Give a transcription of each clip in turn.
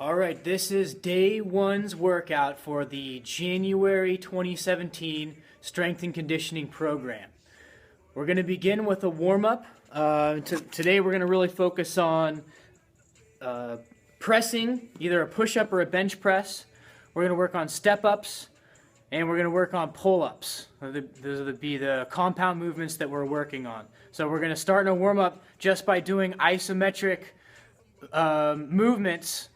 All right, this is day one's workout for the January 2017 Strength and Conditioning Program. We're going to begin with a warm-up. Today we're going to really focus on pressing, either a push-up or a bench press. We're going to work on step-ups, and we're going to work on pull-ups. Those will be the compound movements that we're working on. So we're going to start in a warm-up just by doing isometric movements,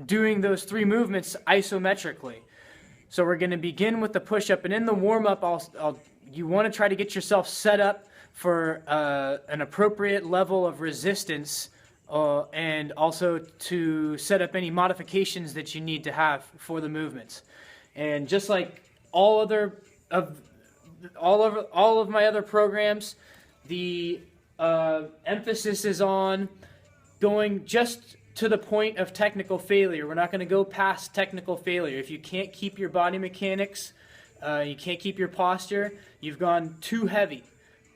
doing those three movements isometrically. So we're going to begin with the push-up, and in the warm-up, you want to try to get yourself set up for an appropriate level of resistance, and also to set up any modifications that you need to have for the movements. And just like all of my other programs, the emphasis is on going just to the point of technical failure. We're not going to go past technical failure. If you can't keep your body mechanics, you can't keep your posture, you've gone too heavy,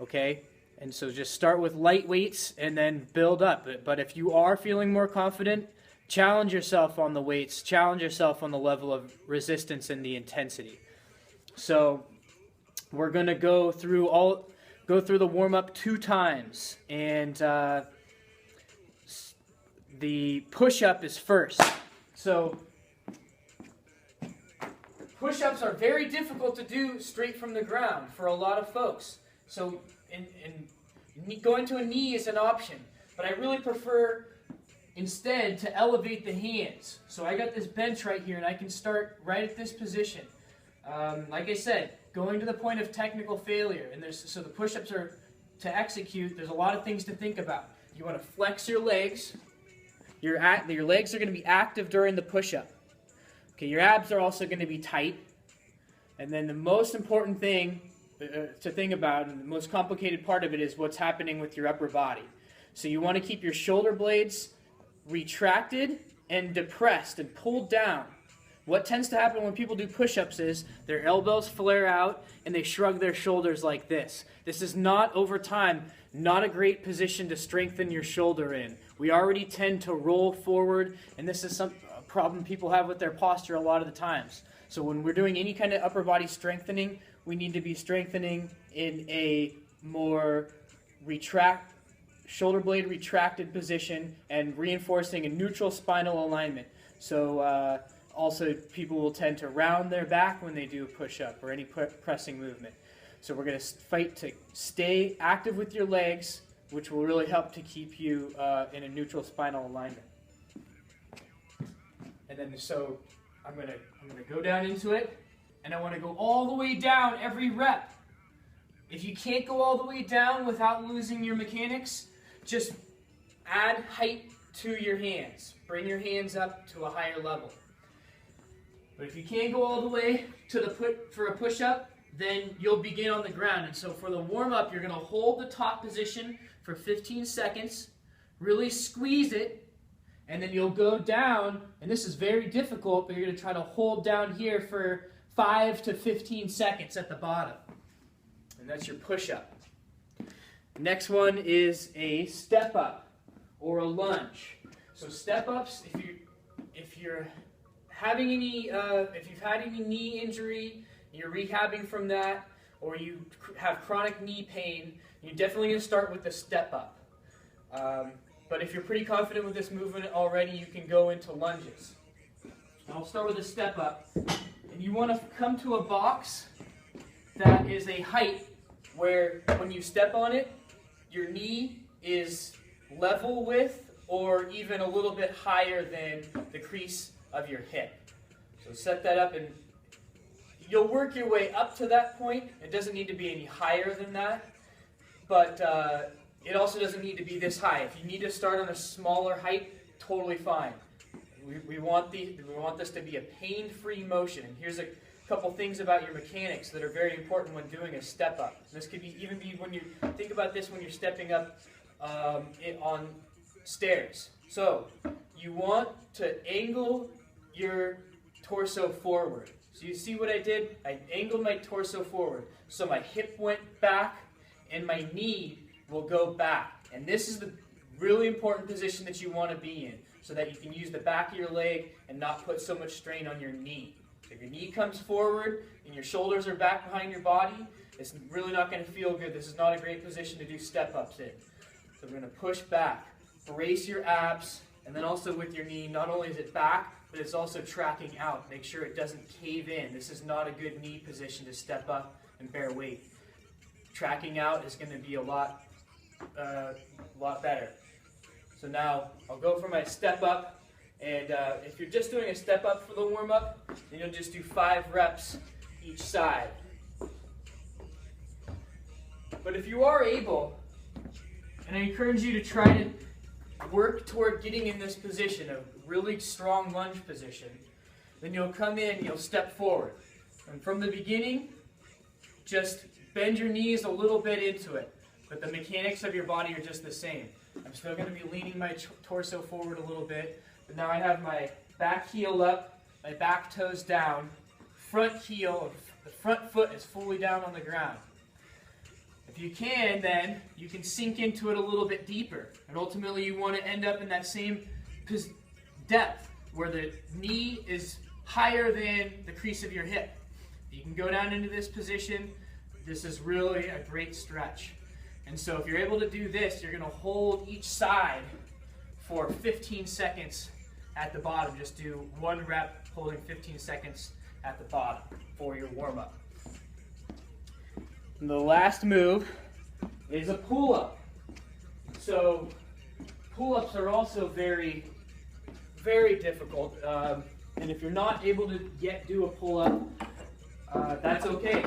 okay? And so just start with light weights and then build up. But if you are feeling more confident, challenge yourself on the weights, challenge yourself on the level of resistance and the intensity. So we're going to go through the warm-up 2 times, and the push-up is first. So push-ups are very difficult to do straight from the ground for a lot of folks. So going to a knee is an option, but I really prefer instead to elevate the hands. So I got this bench right here, and I can start right at this position. Like I said, going to the point of technical failure, and so the push-ups are to execute. There's a lot of things to think about. You want to flex your legs. Your legs are going to be active during the push-up. Okay, your abs are also going to be tight. And then the most important thing to think about, and the most complicated part of it, is what's happening with your upper body. So you want to keep your shoulder blades retracted and depressed and pulled down. What tends to happen when people do push-ups is their elbows flare out and they shrug their shoulders like this. This is not, over time, not a great position to strengthen your shoulder in. We already tend to roll forward, and this is a problem people have with their posture a lot of the times. So when we're doing any kind of upper body strengthening, we need to be strengthening in a more shoulder blade retracted position and reinforcing a neutral spinal alignment. So also people will tend to round their back when they do a push-up or any pressing movement. So we're going to fight to stay active with your legs, which will really help to keep you in a neutral spinal alignment. And then so I'm going to go down into it, and I want to go all the way down every rep. If you can't go all the way down without losing your mechanics, just add height to your hands. Bring your hands up to a higher level. But if you can't go all the way for a push-up, then you'll begin on the ground. And so for the warm-up, you're going to hold the top position for 15 seconds, really squeeze it, and then you'll go down, and this is very difficult, but you're going to try to hold down here for 5 to 15 seconds at the bottom. And that's your push-up. Next one is a step-up or a lunge. So step-ups, if you've had any knee injury, you're rehabbing from that, or you have chronic knee pain, you're definitely going to start with the step-up. But if you're pretty confident with this movement already, you can go into lunges. I'll start with a step-up. And you want to come to a box that is a height where when you step on it, your knee is level with or even a little bit higher than the crease of your hip. So set that up, and you'll work your way up to that point. It doesn't need to be any higher than that, but it also doesn't need to be this high. If you need to start on a smaller height, totally fine. We want this to be a pain-free motion. And here's a couple things about your mechanics that are very important when doing a step-up. This could even be when you think about this when you're stepping up on stairs. So you want to angle your torso forward. So you see what I did? I angled my torso forward. So my hip went back and my knee will go back. And this is the really important position that you want to be in so that you can use the back of your leg and not put so much strain on your knee. So if your knee comes forward and your shoulders are back behind your body, it's really not going to feel good. This is not a great position to do step-ups in. So we're going to push back, brace your abs, and then also with your knee, not only is it back, but it's also tracking out. Make sure it doesn't cave in. This is not a good knee position to step up and bear weight. Tracking out is going to be a lot better. So now I'll go for my step up, and if you're just doing a step up for the warm up, then you'll just do 5 reps each side. But if you are able, and I encourage you to try to work toward getting in this position, a really strong lunge position, then you'll come in, you'll step forward. And from the beginning, just bend your knees a little bit into it. But the mechanics of your body are just the same. I'm still going to be leaning my torso forward a little bit, but now I have my back heel up, my back toes down, front heel, the front foot is fully down on the ground. If you can, then you can sink into it a little bit deeper, and ultimately you want to end up in that same depth where the knee is higher than the crease of your hip. You can go down into this position. This is really a great stretch. And so if you're able to do this, you're going to hold each side for 15 seconds at the bottom. Just do 1 rep holding 15 seconds at the bottom for your warm-up. And the last move is a pull-up. So pull-ups are also very, very difficult. And if you're not able to yet do a pull-up, that's okay.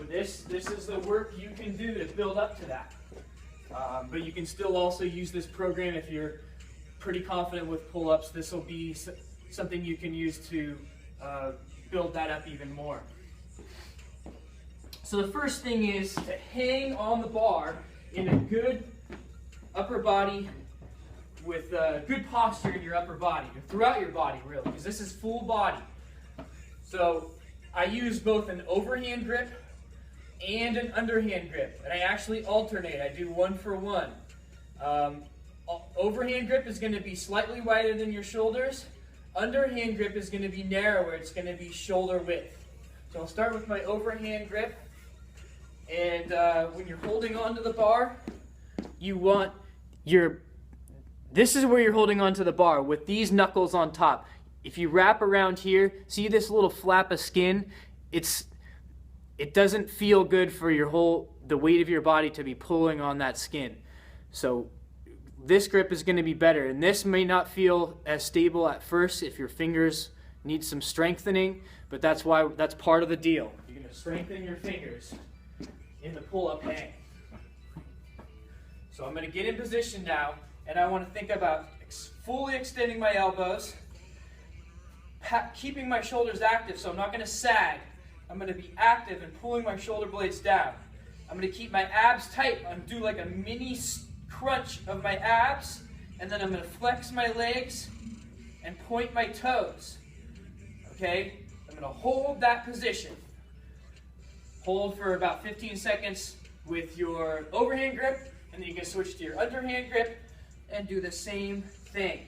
This is the work you can do to build up to that. But you can still also use this program if you're pretty confident with pull-ups. This will be something you can use to build that up even more. So the first thing is to hang on the bar in a good upper body with good posture in your upper body, or throughout your body really, because this is full body. So I use both an overhand grip and an underhand grip, and I actually alternate. I do 1 for 1. Overhand grip is going to be slightly wider than your shoulders. Underhand grip is going to be narrower. It's going to be shoulder width. So I'll start with my overhand grip, and when you're holding onto the bar, you want this is where you're holding onto the bar with these knuckles on top. If you wrap around here, see this little flap of skin? It doesn't feel good for the weight of your body to be pulling on that skin. So this grip is going to be better, and this may not feel as stable at first if your fingers need some strengthening, but that's part of the deal. You're going to strengthen your fingers in the pull-up hang. So I'm going to get in position now, and I want to think about fully extending my elbows, keeping my shoulders active, so I'm not going to sag. I'm going to be active and pulling my shoulder blades down. I'm going to keep my abs tight. I'm going to do like a mini crunch of my abs, and then I'm going to flex my legs and point my toes. Okay? I'm going to hold that position. Hold for about 15 seconds with your overhand grip, and then you can switch to your underhand grip and do the same thing.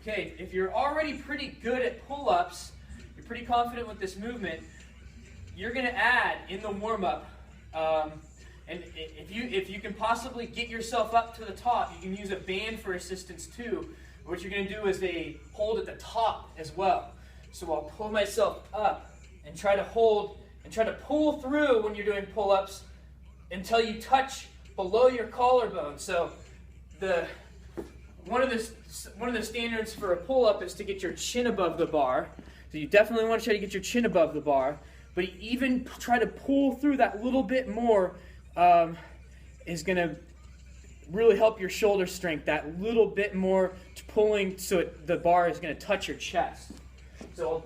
Okay, if you're already pretty good at pull-ups, you're pretty confident with this movement, you're going to add in the warm-up, and if you can possibly get yourself up to the top, you can use a band for assistance too. What you're going to do is a hold at the top as well. So I'll pull myself up and try to hold and try to pull through when you're doing pull-ups until you touch below your collarbone. So one of the standards for a pull-up is to get your chin above the bar. So you definitely want to try to get your chin above the bar, but even try to pull through that little bit more is going to really help your shoulder strength. That little bit more pulling so the bar is going to touch your chest. So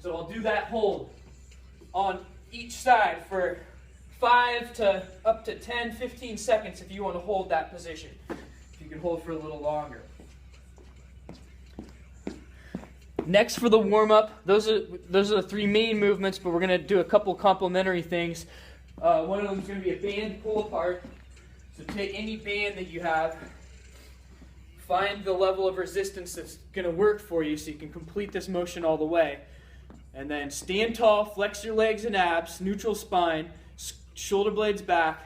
I'll do that hold on each side for 5 to up to 10, 15 seconds if you want to hold that position. If you can hold for a little longer. Next for the warm-up, those are the 3 main movements, but we're going to do a couple complementary things. One of them is going to be a band pull apart. So take any band that you have, find the level of resistance that's going to work for you so you can complete this motion all the way. And then stand tall, flex your legs and abs, neutral spine, shoulder blades back,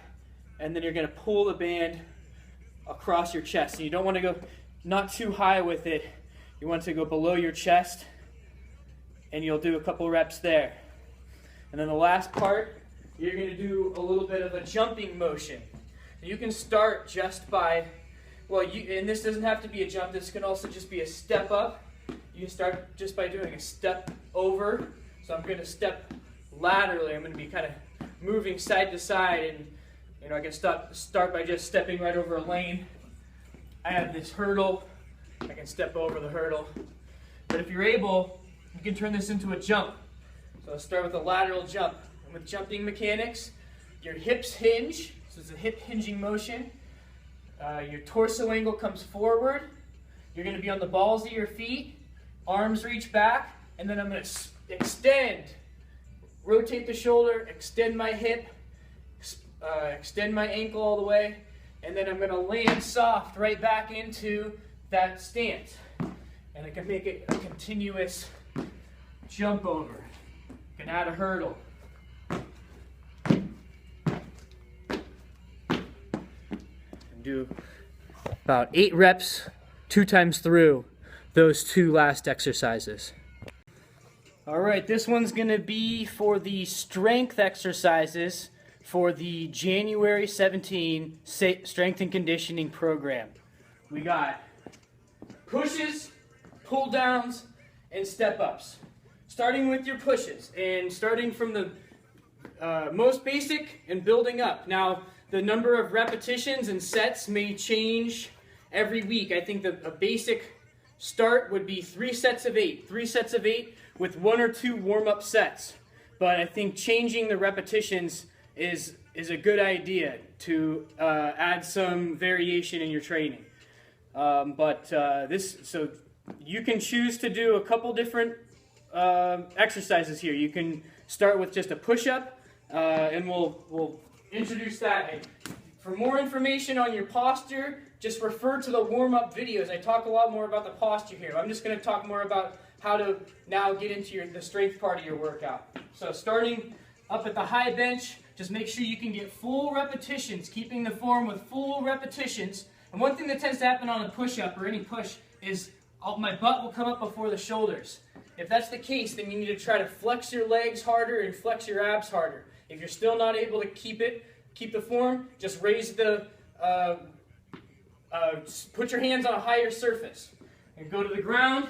and then you're going to pull the band across your chest. And you don't want to go not too high with it. You want to go below your chest, and you'll do a couple reps there. And then the last part, you're going to do a little bit of a jumping motion. You can start just by, and this doesn't have to be a jump, this can also just be a step up. You can start just by doing a step over. So I'm going to step laterally. I'm going to be kind of moving side to side, and I can start by just stepping right over a lane. I have this hurdle. I can step over the hurdle. But if you're able, you can turn this into a jump. So I'll start with a lateral jump. And with jumping mechanics, your hips hinge. So it's a hip hinging motion. Your torso angle comes forward. You're going to be on the balls of your feet. Arms reach back. And then I'm going to extend. Rotate the shoulder, extend my hip, extend my ankle all the way, and then I'm going to land soft right back into that stance. And I can make it a continuous jump over. I can add a hurdle. And do about 8 reps 2 times through those 2 last exercises. All right, this one's going to be for the strength exercises for the January 17 Strength and Conditioning Program. We got pushes, pull downs, and step ups. Starting with your pushes and starting from the most basic and building up. Now, the number of repetitions and sets may change every week. I think that a basic start would be 3 sets of 8. 3 sets of 8 with 1 or 2 warm-up sets. But I think changing the repetitions is a good idea to add some variation in your training. So you can choose to do a couple different exercises here. You can start with just a push-up, and we'll introduce that. For more information on your posture, just refer to the warm-up videos. I talk a lot more about the posture here. I'm just going to talk more about how to now get into the strength part of your workout. So starting up at the high bench, just make sure you can get full repetitions, keeping the form with full repetitions. And one thing that tends to happen on a push-up or any push is my butt will come up before the shoulders. If that's the case, then you need to try to flex your legs harder and flex your abs harder. If you're still not able to keep the form, just raise put your hands on a higher surface and go to the ground,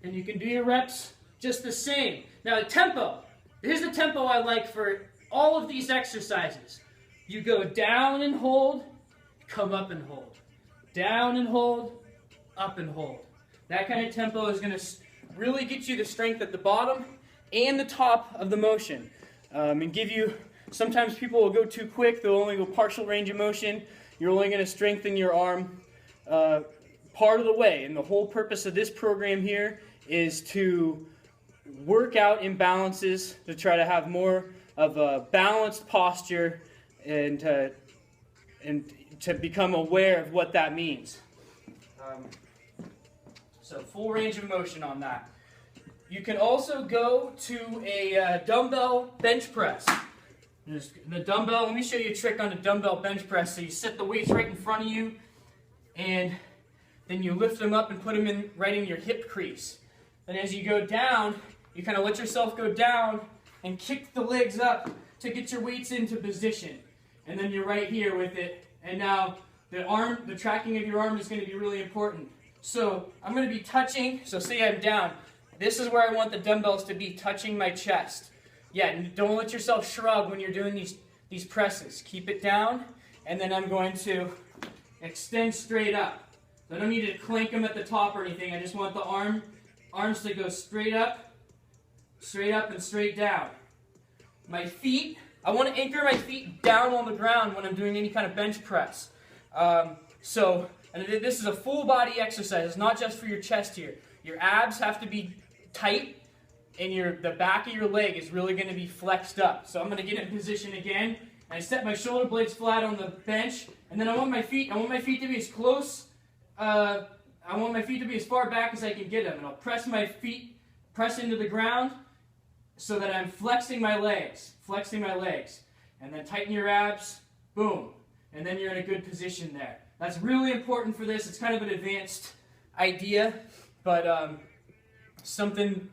and you can do your reps just the same. Now the tempo, here's the tempo I like for all of these exercises. You go down and hold, come up and hold. Down and hold, up and hold. That kind of tempo is going to really get you the strength at the bottom and the top of the motion. And give you, sometimes people will go too quick, they'll only go partial range of motion. You're only going to strengthen your arm part of the way. And the whole purpose of this program here is to work out imbalances, to try to have more of a balanced posture, and to become aware of what that means. So full range of motion on that. You can also go to a dumbbell bench press. The dumbbell, let me show you a trick on a dumbbell bench press. So you set the weights right in front of you, and then you lift them up and put them right in your hip crease. Then as you go down, you kind of let yourself go down and kick the legs up to get your weights into position. And then you're right here with it. And now the tracking of your arm is going to be really important. So I'm going to be touching, so say I'm down. This is where I want the dumbbells to be touching my chest. Yeah, and don't let yourself shrug when you're doing these presses. Keep it down, and then I'm going to extend straight up. I don't need to clank them at the top or anything. I just want the arms to go straight up, and straight down. My feet, I want to anchor my feet down on the ground when I'm doing any kind of bench press. And this is a full body exercise. It's not just for your chest here. Your abs have to be tight, and the back of your leg is really going to be flexed up. So I'm going to get in position again, and I set my shoulder blades flat on the bench, And then I want my feet to be as close, I want my feet to be as far back as I can get them. And I'll press my feet, press into the ground so that I'm flexing my legs. And then tighten your abs, boom. And then you're in a good position there. That's really important for this. It's kind of an advanced idea, but something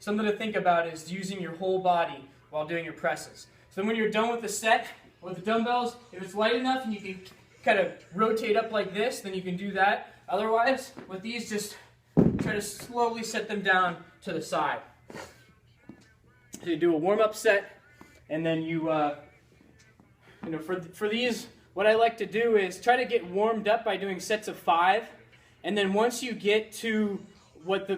to think about is using your whole body while doing your presses. So when you're done with the set, with the dumbbells, if it's light enough and you can kind of rotate up like this, then you can do that. Otherwise, with these, just try to slowly set them down to the side. So you do a warm-up set, and then for these, what I like to do is try to get warmed up by doing sets of 5, and then once you get to what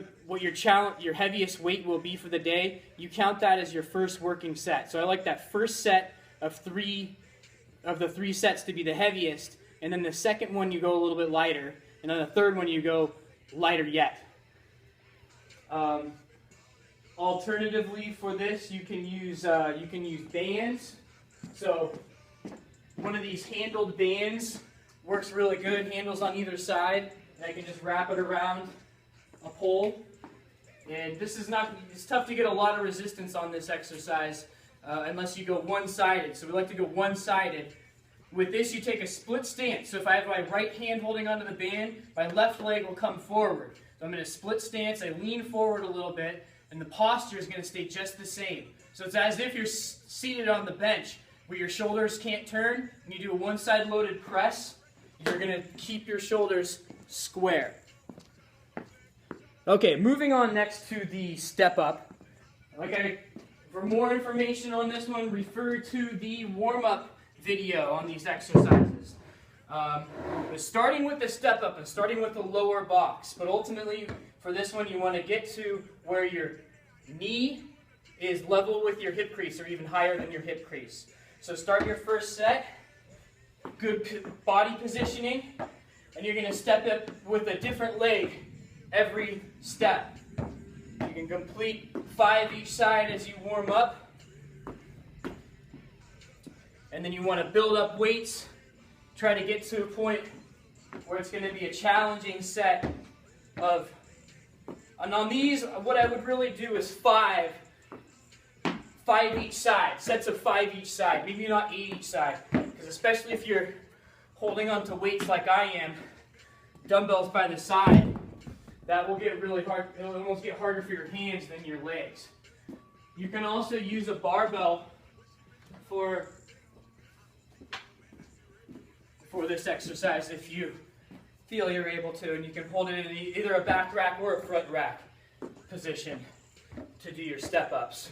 your heaviest weight will be for the day, you count that as your first working set. So I like that first set of the 3 sets to be the heaviest, and then the second one you go a little bit lighter, and then the third one you go lighter yet. Alternatively for this, you can use bands. So one of these handled bands works really good. Handles on either side, and I can just wrap it around a pole. And it's tough to get a lot of resistance on this exercise unless you go one-sided. So we like to go one-sided. With this, you take a split stance. So if I have my right hand holding onto the band, my left leg will come forward. So I'm in a split stance. I lean forward a little bit, and the posture is going to stay just the same. So it's as if you're seated on the bench where your shoulders can't turn, and you do a one-side loaded press. You're going to keep your shoulders square. Okay, moving on next to the step up. For more information on this one, refer to the warm-up video on these exercises. But starting with the step up and starting with the lower box, but ultimately for this one you want to get to where your knee is level with your hip crease or even higher than your hip crease. So start your first set, good body positioning, and you're going to step up with a different leg every step. You can complete 5 each side as you warm up. And then you want to build up weights, try to get to a point where it's going to be a challenging set of, and on these, what I would really do is 5 each side, sets of 5 each side, maybe not 8 each side, because especially if you're holding on to weights like I am, dumbbells by the side, that will get really hard. It'll almost get harder for your hands than your legs. You can also use a barbell for this exercise if you feel you're able to, and you can hold it in either a back rack or a front rack position to do your step ups.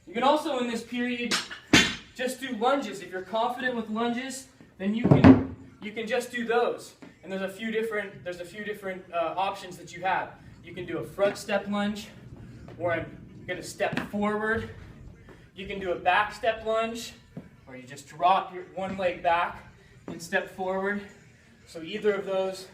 You can also in this period just do lunges. If you're confident with lunges, then you can just do those. And there's a few different options that you have. You can do a front step lunge, where I'm going to step forward. You can do a back step lunge, where you just drop your one leg back and step forward. So either of those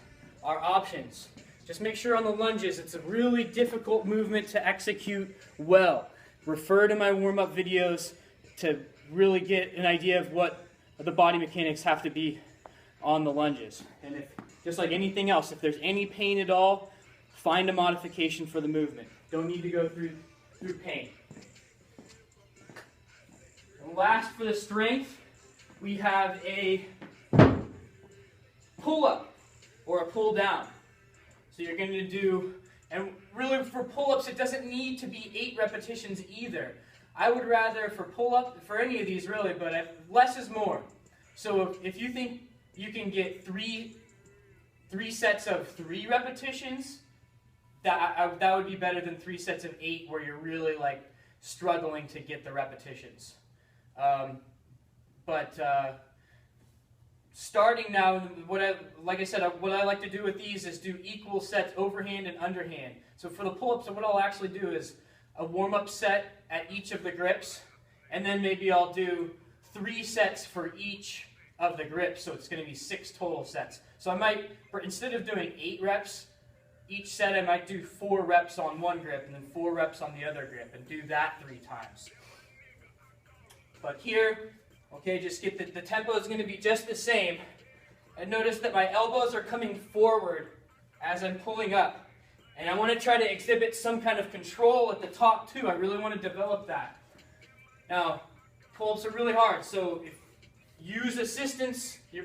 are options. Just make sure on the lunges, it's a really difficult movement to execute well. Refer to my warm-up videos to really get an idea of what the body mechanics have to be on the lunges. And just like anything else, if there's any pain at all, find a modification for the movement. Don't need to go through pain. And last, for the strength, we have a pull-up or a pull-down. So you're going to do, and really for pull-ups, it doesn't need to be 8 repetitions either. I would rather for pull-up, for any of these really, but less is more. So if you think you can get three sets of 3 repetitions, that would be better than 3 sets of 8 where you're really like struggling to get the repetitions. Starting now, what I like to do with these is do equal sets overhand and underhand. So for the pull-ups, what I'll actually do is a warm-up set at each of the grips, and then maybe I'll do 3 sets for each of the grips, so it's going to be 6 total sets. So I might, instead of doing 8 reps each set, I might do 4 reps on one grip and then 4 reps on the other grip and do that 3 times. But here, Okay, just get the tempo is going to be just the same. And notice that my elbows are coming forward as I'm pulling up. And I want to try to exhibit some kind of control at the top too. I really want to develop that. Now, pull-ups are really hard, so if use assistance. You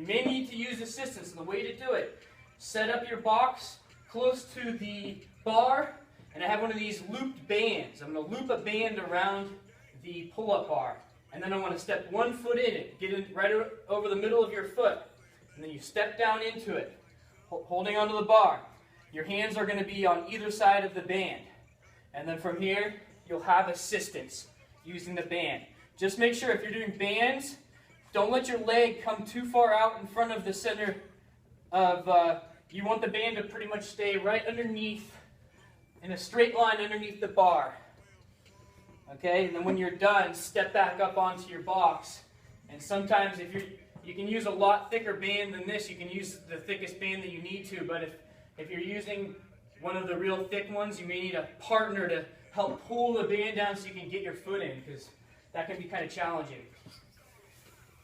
may need to use assistance, and the way to do it, set up your box close to the bar, and I have one of these looped bands. I'm going to loop a band around the pull-up bar, and then I want to step one foot in it, get it right over the middle of your foot, and then you step down into it, holding onto the bar. Your hands are going to be on either side of the band, and then from here, you'll have assistance using the band. Just make sure if you're doing bands, don't let your leg come too far out in front of the center of, you want the band to pretty much stay right underneath, in a straight line underneath the bar. Okay, and then when you're done, step back up onto your box. And sometimes if you can use a lot thicker band than this, you can use the thickest band that you need to, but if you're using one of the real thick ones, you may need a partner to help pull the band down so you can get your foot in, because that can be kind of challenging.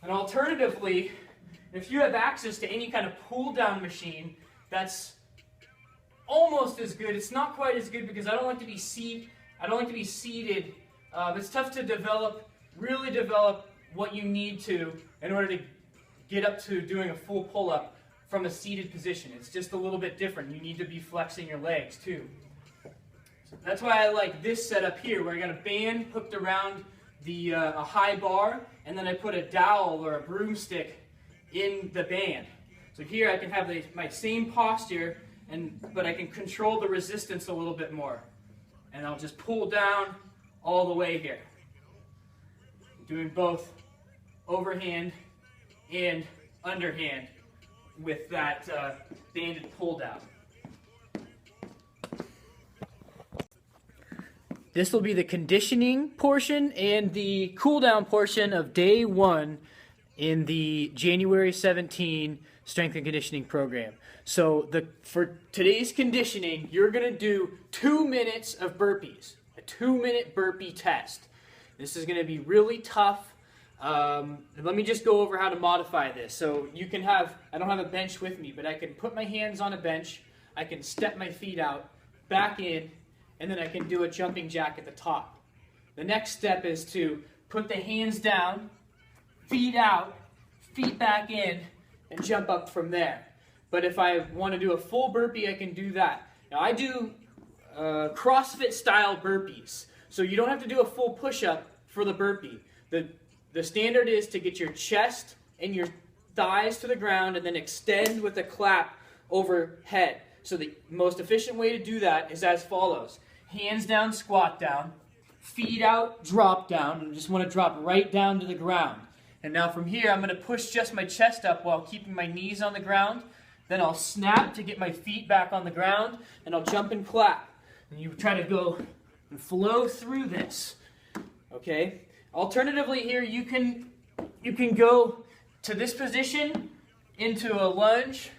And alternatively, if you have access to any kind of pull-down machine that's almost as good, it's not quite as good because I don't like to be seated. It's tough to really develop what you need to in order to get up to doing a full pull-up from a seated position. It's just a little bit different. You need to be flexing your legs too. That's why I like this setup here, where I got a band hooked around a high bar, and then I put a dowel or a broomstick in the band. So here I can have my same posture, but I can control the resistance a little bit more. And I'll just pull down all the way here. Doing both overhand and underhand with that banded pull down. This will be the conditioning portion and the cool down portion of day 1 in the January 17 strength and conditioning program. So for today's conditioning, you're going to do 2 minutes of burpees, a 2-minute burpee test. This is going to be really tough. Let me just go over how to modify this. So you can I don't have a bench with me, but I can put my hands on a bench, I can step my feet out, back in, and then I can do a jumping jack at the top. The next step is to put the hands down, feet out, feet back in, and jump up from there. But if I want to do a full burpee, I can do that. Now I do CrossFit style burpees, so you don't have to do a full push-up for the burpee. The standard is to get your chest and your thighs to the ground and then extend with a clap overhead. So the most efficient way to do that is as follows. Hands down, squat down. Feet out, drop down. And just want to drop right down to the ground. And now from here, I'm going to push just my chest up while keeping my knees on the ground. Then I'll snap to get my feet back on the ground, and I'll jump and clap. And you try to go and flow through this. Okay? Alternatively here, you can go to this position into a lunge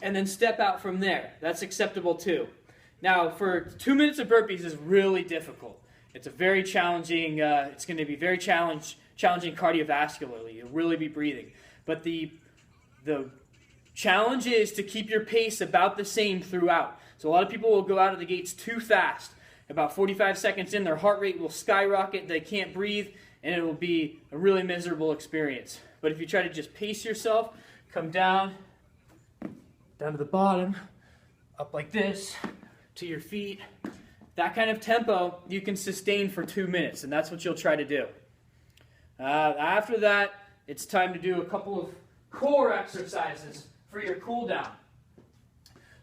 and then step out from there. That's acceptable too. Now, for 2 minutes of burpees is really difficult. It's a very challenging, it's going to be very challenging cardiovascularly. You'll really be breathing. But the challenge is to keep your pace about the same throughout. So a lot of people will go out of the gates too fast. About 45 seconds in, their heart rate will skyrocket, they can't breathe, and it will be a really miserable experience. But if you try to just pace yourself, come down to the bottom, up like this, to your feet, that kind of tempo you can sustain for 2 minutes, and that's what you'll try to do. After that, it's time to do a couple of core exercises for your cool down.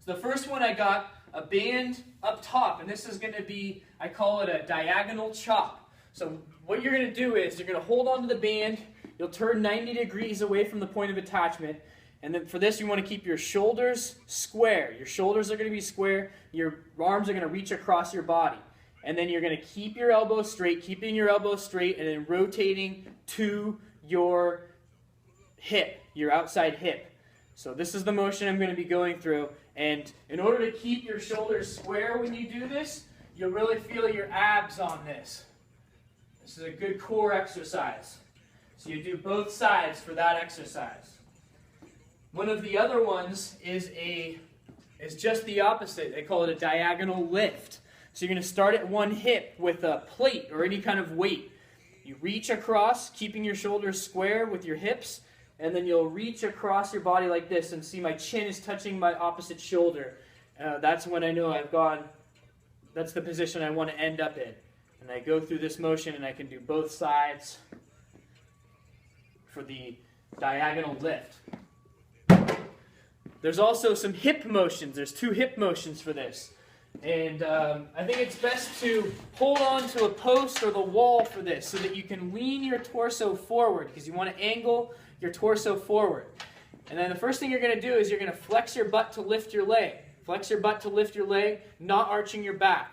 So the first one, I got a band up top, and this is going to be, I call it a diagonal chop. So what you're going to do is you're going to hold onto the band, you'll turn 90 degrees away from the point of attachment, and then for this you want to keep your shoulders square. Your shoulders are going to be square, your arms are going to reach across your body. And then you're going to keep your elbows straight, keeping your elbows straight, and then rotating to your hip, your outside hip. So this is the motion I'm going to be going through. And in order to keep your shoulders square when you do this, you'll really feel your abs on this. This is a good core exercise. So you do both sides for that exercise. One of the other ones is just the opposite. They call it a diagonal lift. So you're going to start at one hip with a plate or any kind of weight. You reach across, keeping your shoulders square with your hips, and then you'll reach across your body like this and see my chin is touching my opposite shoulder. That's when I know I've gone, that's the position I want to end up in. And I go through this motion and I can do both sides for the diagonal lift. There's also some hip motions. There's 2 hip motions for this. And I think it's best to hold on to a post or the wall for this so that you can lean your torso forward, because you want to angle your torso forward. And then the first thing you're going to do is you're going to flex your butt to lift your leg. Flex your butt to lift your leg, not arching your back.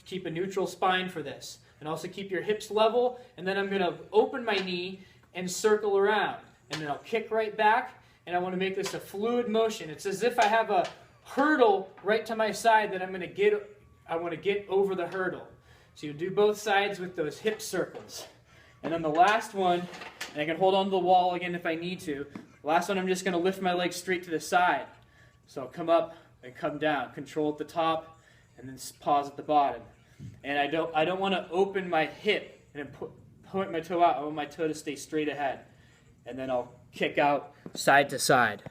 Keep a neutral spine for this. And also keep your hips level. And then I'm going to open my knee and circle around. And then I'll kick right back. And I want to make this a fluid motion. It's as if I have a hurdle right to my side that I want to get over the hurdle. So you do both sides with those hip circles. And then the last one, and I can hold on to the wall again if I need to. The last one, I'm just going to lift my leg straight to the side. So I'll come up and come down. Control at the top, and then pause at the bottom. And I don't want to open my hip and point my toe out. I want my toe to stay straight ahead. And then I'll kick out side to side.